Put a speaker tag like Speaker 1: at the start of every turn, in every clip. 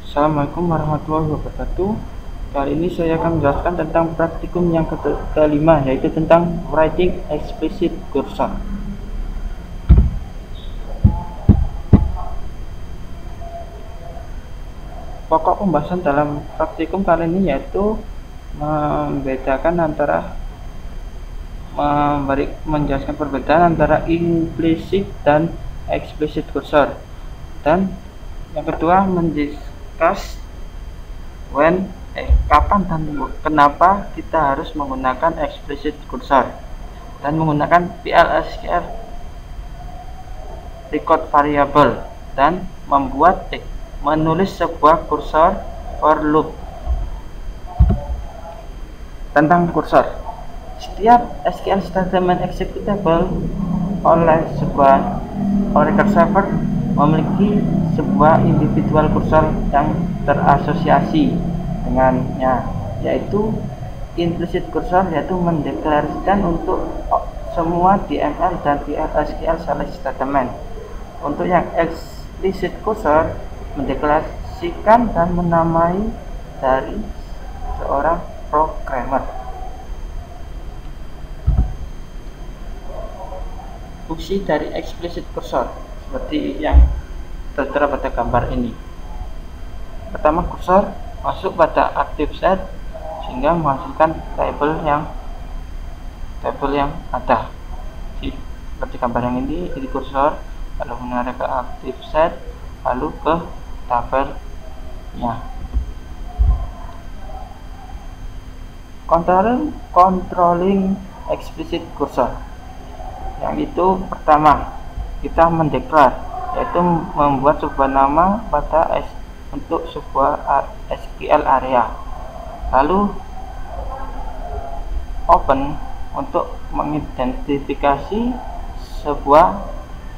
Speaker 1: Assalamualaikum warahmatullahi wabarakatuh. Kali ini saya akan menjelaskan tentang praktikum yang kelima, yaitu tentang writing explicit cursor. Pokok pembahasan dalam praktikum kali ini yaitu membedakan antara menjelaskan perbedaan antara implicit dan explicit cursor, dan yang kedua mendiskus kapan dan kenapa kita harus menggunakan explicit cursor dan menggunakan PL/SQL record variable dan menulis sebuah cursor for loop. Tentang cursor, setiap SQL statement executable oleh sebuah Oracle server memiliki sebuah individual cursor yang terasosiasi dengannya, yaitu implicit cursor, yaitu mendeklarasikan untuk semua DML dan PL/SQL select statement. Untuk yang explicit cursor mendeklarasikan dan menamai dari seorang programmer. Fungsi dari explicit cursor seperti yang tertera pada gambar ini. Pertama, cursor masuk pada active set sehingga menghasilkan tabel yang ada. Seperti gambar yang ini, jadi cursor lalu menarik ke active set lalu ke tabelnya. Controlling explicit cursor, yang itu pertama kita mendeklar, yaitu membuat sebuah nama untuk sebuah SQL area, lalu open untuk mengidentifikasi sebuah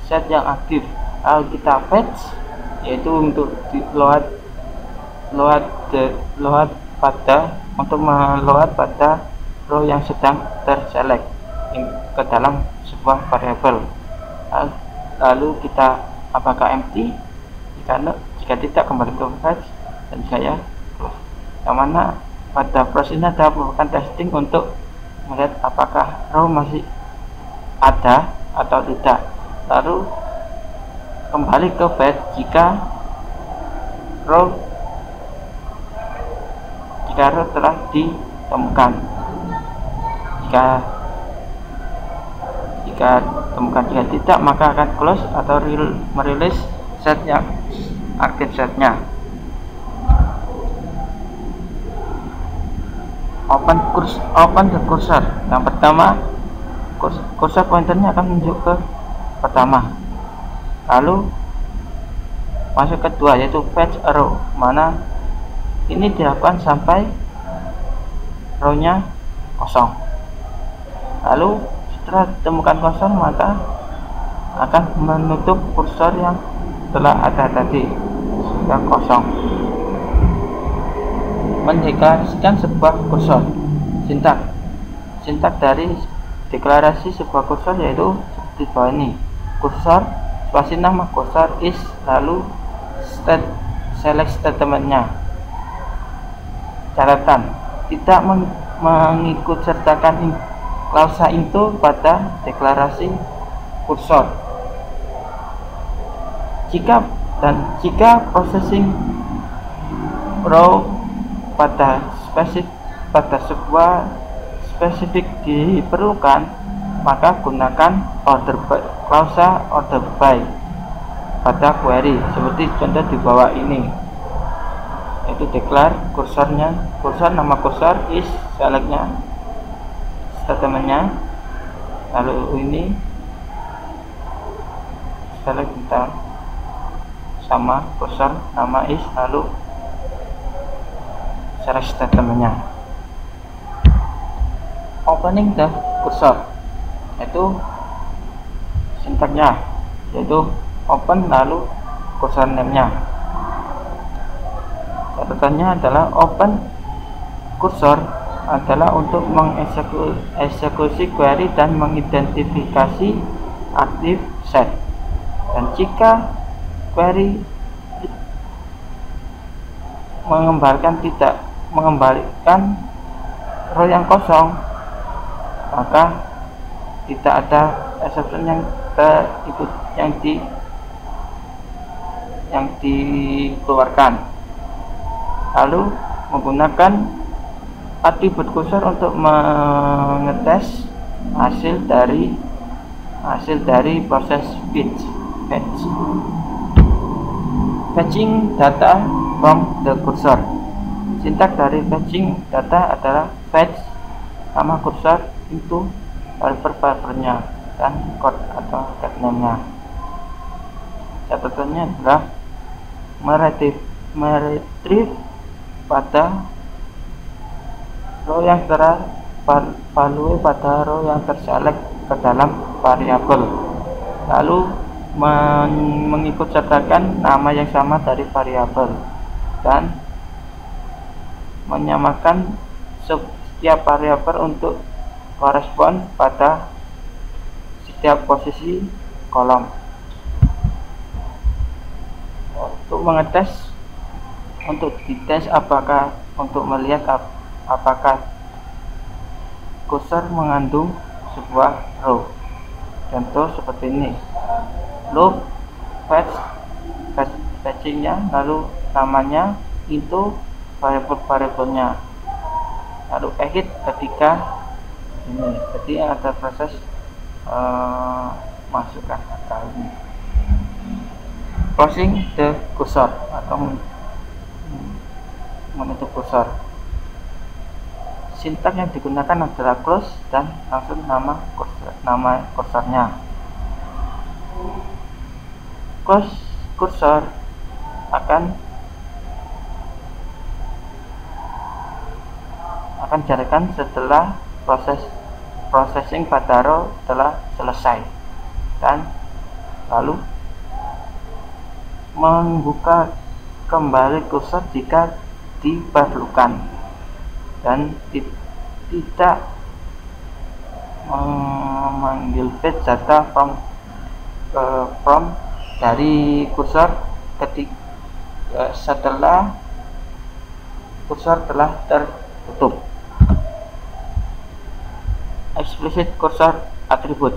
Speaker 1: set yang aktif, lalu kita fetch, yaitu untuk meload pada row yang sedang terselect ke dalam sebuah variabel. Lalu kita apakah empty, jika tidak kembali ke fetch, dan jika ya close. Yang mana pada proses ini ada bukan testing untuk melihat apakah row masih ada atau tidak, lalu kembali ke fetch jika row telah ditemukan. Jika tidak, maka akan close atau merilis set yang aktif setnya. Open the cursor. Yang pertama, cursor pointernya akan menunjuk ke pertama, lalu masuk kedua, yaitu fetch a row, mana ini dilakukan sampai row-nya kosong. Lalu setelah ditemukan kosong, maka akan menutup kursor yang telah ada tadi sehingga kosong. Mendeklarasikan sebuah kursor. Sintak dari deklarasi sebuah kursor yaitu seperti bawah ini. Kursor spasi nama kursor is, lalu select statementnya. Catatan, tidak mengikut sertakan klausa into pada deklarasi kursor. Jika processing row pada sebuah spesifik diperlukan, maka gunakan klausa order by pada query, seperti contoh di bawah ini, yaitu declare kursor nama kursor is, selectnya statementnya, lalu ini select tentang sama kursor nama is, lalu select statementnya. Opening the cursor, yaitu sintaknya, yaitu open lalu cursor name-nya. Catatannya adalah open cursor adalah untuk mengeksekusi query dan mengidentifikasi aktif set, dan jika query tidak mengembalikan row yang kosong, maka tidak ada exception yang dikeluarkan. Lalu menggunakan atribut cursor untuk mengetes hasil dari proses fetching data from the cursor. Sintak dari fetching data adalah fetch nama cursor into variabel-variabelnya dan code atau get name-nya. Catatannya adalah meretrieve pada row yang value pada row yang terselect ke dalam variabel, lalu mengikut sertakan nama yang sama dari variabel dan menyamakan setiap variabel untuk korespon pada setiap posisi kolom. Untuk dites apakah untuk melihat apakah cursor mengandung sebuah row. Contoh seperti ini. Loop fetchingnya, lalu namanya itu variabelnya, lalu exit ketika ini. Jadi ada proses masukkan kata ini. Closing the cursor atau menutup cursor. Sintak yang digunakan adalah close dan langsung nama kursornya. Close cursor akan jalankan setelah processing pada row telah selesai, dan lalu membuka kembali cursor jika diperlukan, dan tidak memanggil fetch data from dari cursor setelah cursor telah tertutup. Explicit cursor attribute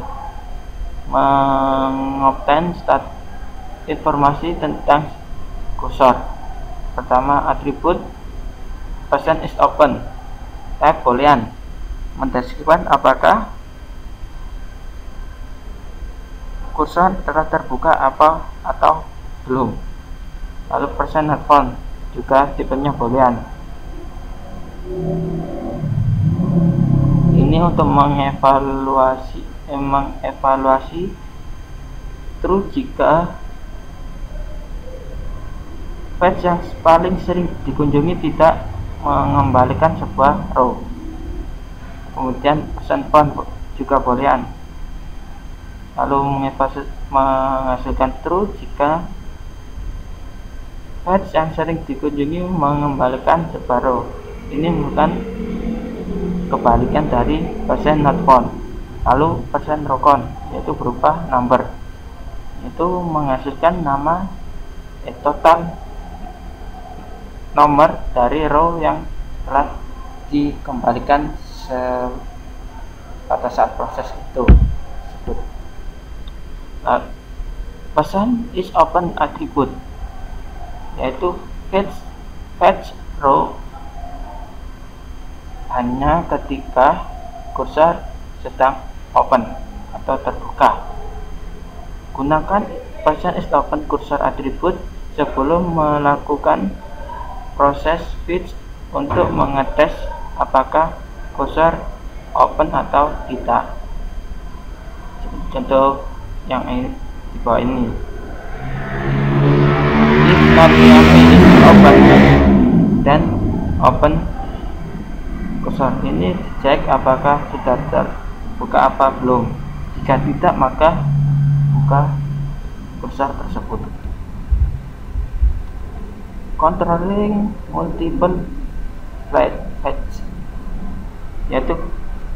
Speaker 1: mengobtain informasi tentang cursor. Pertama, atribut person is open, type boolean, mendeskripsikan apakah cursor telah terbuka atau belum. Lalu person not found, juga tipenya boolean. Ini untuk mengevaluasi true jika fetch yang paling sering dikunjungi tidak mengembalikan sebuah row. Kemudian person found juga boolean. Lalu menghasilkan true jika fetch yang sering dikunjungi mengembalikan sebuah row. Ini bukan kebalikan dari person not found. Lalu person recon, yaitu berupa number, itu menghasilkan nama total nomor dari row yang telah dikembalikan pada saat proses itu. Person is open attribute, yaitu fetch row hanya ketika cursor sedang open atau terbuka. Gunakan person is open cursor attribute sebelum melakukan proses fetch untuk mengetes apakah cursor open atau tidak. Contoh yang ini di bawah ini. If is open, dan open cursor ini dicek apakah sudah terbuka apa belum. Jika tidak, maka buka cursor tersebut. Controlling multiple fetch, yaitu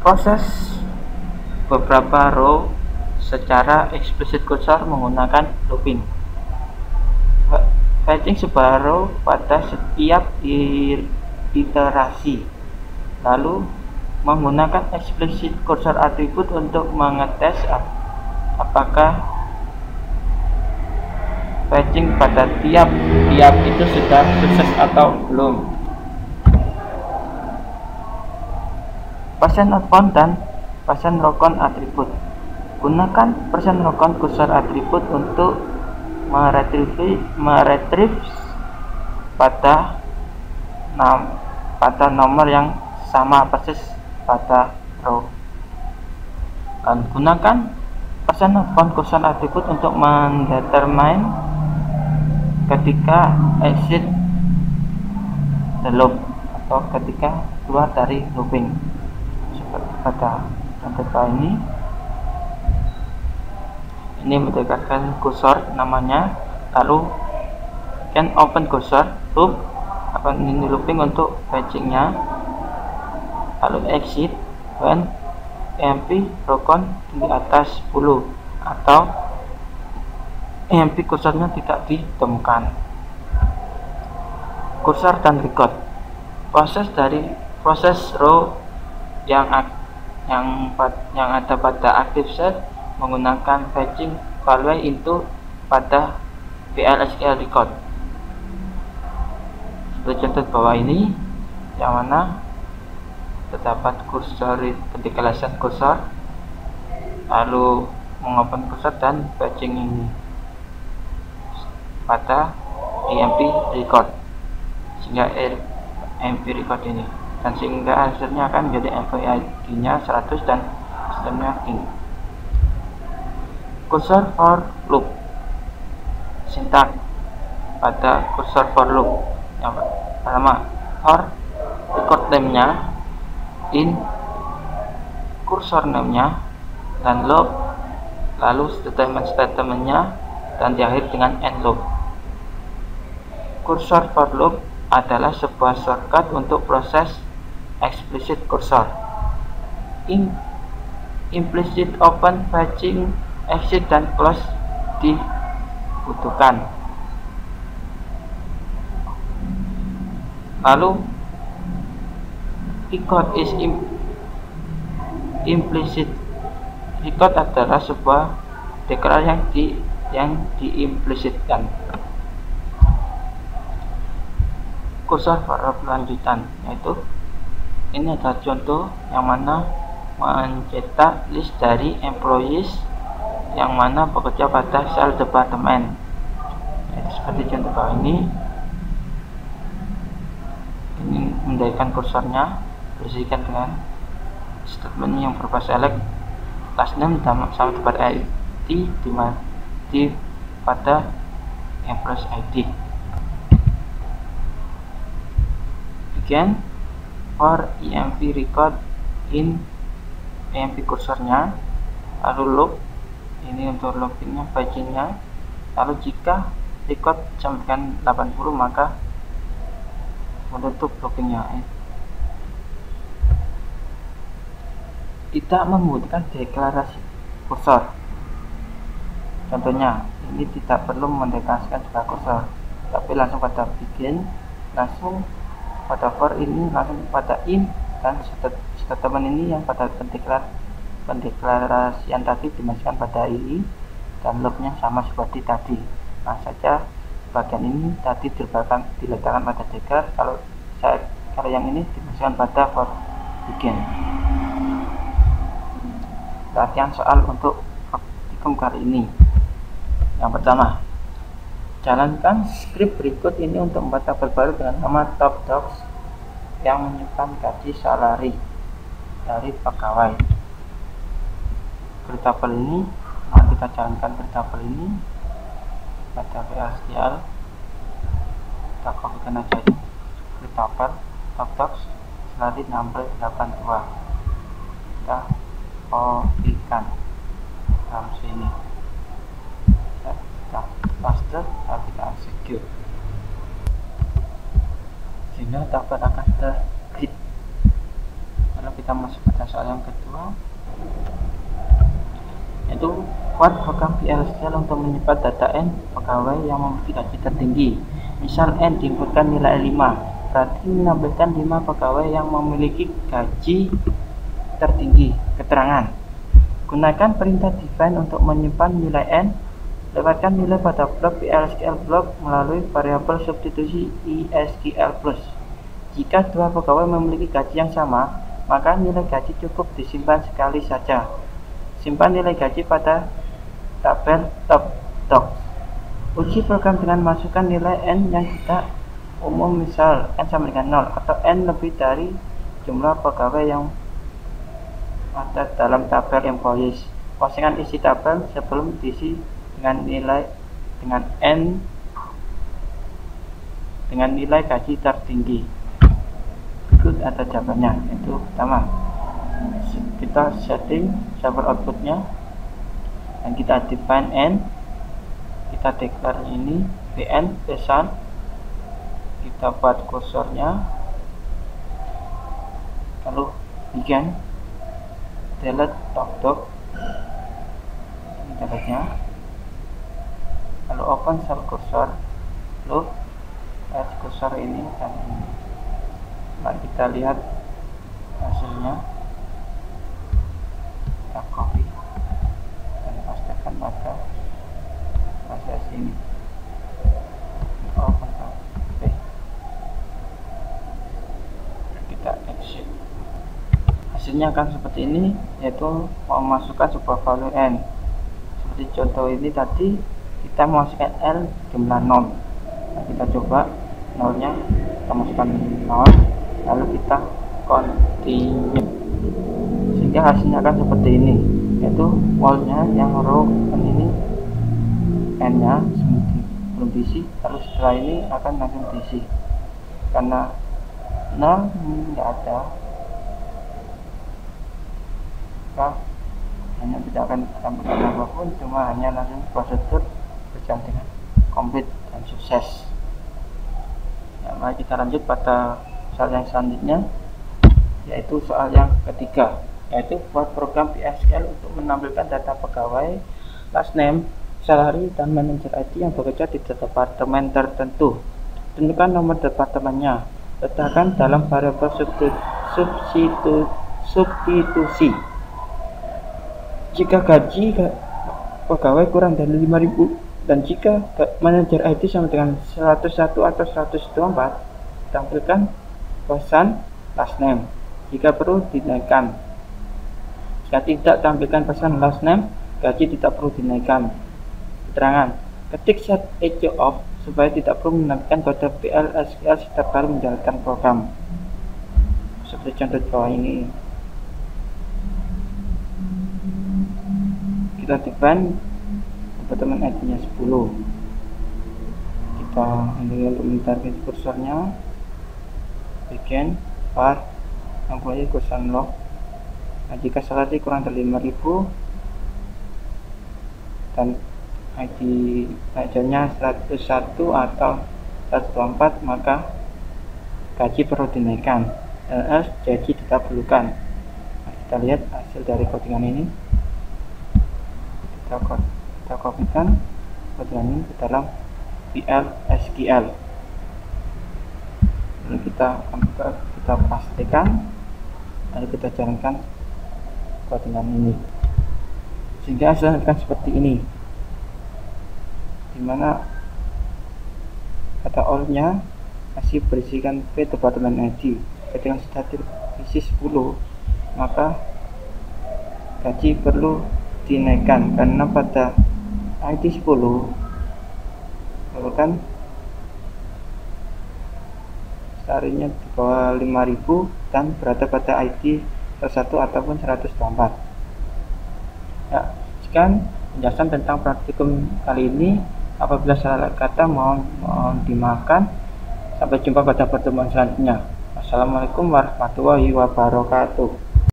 Speaker 1: proses beberapa row secara eksplisit cursor menggunakan looping. fetching separuh pada setiap iterasi, lalu menggunakan explicit cursor attribute untuk mengetes apakah fetching pada tiap itu sudah sukses atau belum. Percent outbound dan percent recount attribute. Gunakan percent recount cursor attribute untuk meretrieve pada nomor yang sama persis pada row. Dan gunakan percent outbound cursor attribute untuk mendetermine ketika exit the loop atau ketika keluar dari looping, seperti pada contoh ini mendekatkan kursor namanya, lalu can open kursor loop akan ini looping untuk fetchingnya, lalu exit when EMP recount di atas 10 atau EMP kursornya tidak ditemukan. Kursor dan record. Proses row yang ada pada active set menggunakan fetching value into pada VLSQL record. Seperti contoh bawah ini, yang mana terdapat kursor pendekalasan kursor, lalu mengopen kursor dan fetching ini pada EMP record, sehingga EMP record ini, dan sehingga hasilnya akan menjadi MVID nya 100 dan sistemnya ini. Cursor for loop. Sintak pada cursor for loop yang pertama, for record name nya, in cursor name nya, dan loop, lalu statement nya, dan diakhiri dengan end loop. Cursor for loop adalah sebuah shortcut untuk proses explicit cursor. Implicit open, fetching, exit, dan close dibutuhkan. Lalu record is implicit. Record adalah sebuah deklarasi yang diimplisitkan. Cursor for lanjutan, yaitu ini adalah contoh yang mana mencetak list dari employees yang mana bekerja pada sel departemen, yaitu seperti contoh bawah ini mendirikan kursornya, bersihkan dengan statement yang berupa select last name sama pada ID di pada employees ID. Again for EMP record in EMP kursornya, lalu loop ini untuk loopingnya, fetchingnya, lalu jika record sampai 80 maka menutup loopingnya. Tidak membutuhkan deklarasi kursor. Contohnya ini tidak perlu mendeklarasikan sebuah kursor, tapi langsung pada begin, langsung pada for ini, langsung pada in, dan statement ini yang pada pendeklarasian tadi dimasukkan pada ini, dan loopnya sama seperti tadi. Nah saja bagian ini tadi diletakkan pada declare, kalau yang ini dimasukkan pada for begin. Latihan soal untuk praktikum kali ini. Yang pertama, jalankan skrip berikut ini untuk membuat tabel baru dengan nama top docs yang menyimpan gaji salari dari pegawai. Tabel ini, kita jalankan tabel ini pada VLSQL, kita kopikan aja ini tabel top docs salari number 82, kita kopikan dalam sini, kita paste, lalu kita execute, sehingga tabel akan tergrid. Lalu kita masuk pada soal yang kedua, yaitu buat program VLSQL untuk menyimpan data N pegawai yang memiliki gaji tertinggi. Misal N diinputkan nilai 5, berarti menampilkan 5 pegawai yang memiliki gaji tertinggi. Keterangan: gunakan perintah define untuk menyimpan nilai N. Lewatkan nilai pada blok PLSQL block melalui variabel substitusi ISQL+. Jika dua pegawai memiliki gaji yang sama, maka nilai gaji cukup disimpan sekali saja. Simpan nilai gaji pada tabel top docs. Uji program dengan masukkan nilai N yang tidak umum, misal N sama dengan 0 atau N lebih dari jumlah pegawai yang ada dalam tabel employees. Kosongkan isi tabel sebelum diisi dengan nilai gaji tertinggi. Berikut ada jawabannya. Itu pertama, kita setting server outputnya dan kita define N, kita declare ini bn pesan, kita buat kursornya, lalu begin delete doc, ini delete-nya, lalu open shell kursor, lalu add kursor ini dan ini. Mari kita lihat hasilnya. Kita copy dan pastikan pada proses ini. Open oke. Kita exit. Hasilnya akan seperti ini, yaitu memasukkan sebuah value N. Seperti contoh ini tadi, kita memasukkan L jumlah 0. Nah, kita coba 0-nya, kita masukkan 0, lalu kita continue, sehingga hasilnya akan seperti ini, yaitu wall-nya yang row ini N-nya belum diisi, lalu setelah ini akan langsung diisi karena 0 nggak ada, maka hanya tidak akan tambahkan apapun, cuma hanya langsung prosedur berjalan dengan komplit dan sukses. Ya, mari kita lanjut pada soal yang selanjutnya, yaitu soal yang ketiga, yaitu buat program PSQL untuk menampilkan data pegawai, last name, salary, dan manajer IT yang bekerja di departemen tertentu. Tentukan nomor departemennya, letakkan dalam variabel substitusi. Jika gaji pegawai kurang dari 5.000 dan jika manajer IT sama dengan 101 atau 124, tampilkan pesan last name. Jika perlu dinaikkan. Jika tidak, tampilkan pesan last name, gaji tidak perlu dinaikkan. Keterangan: ketik set echo off supaya tidak perlu menampilkan kode PLSQL setiap kali menjalankan program. Seperti contoh di bawah ini. Kita define departemen ID-nya 10. Kita ambil untuk mentarget kursornya, bikin var employee kursor log. Nah, jika salary kurang dari 5.000 dan ID manajernya 101 atau 124, maka gaji perlu dinaikkan, else gaji tidak perlukan. Nah, kita lihat hasil dari codingan ini. Kita kopikan codingan ini ke dalam PLSQL. Lalu kita pastikan, lalu kita jalankan codingan ini, sehingga hasilnya akan seperti ini, dimana kata all-nya masih berisikan P departemen ID. Ketika sudah terisi 10, maka gaji perlu dinaikkan karena pada ID 10 kan salary-nya di bawah 5.000 dan berada pada ID 101 ataupun 124. Ya, sekian penjelasan tentang praktikum kali ini. Apabila salah kata mohon dimaafkan. Sampai jumpa pada pertemuan selanjutnya. Assalamualaikum warahmatullahi wabarakatuh.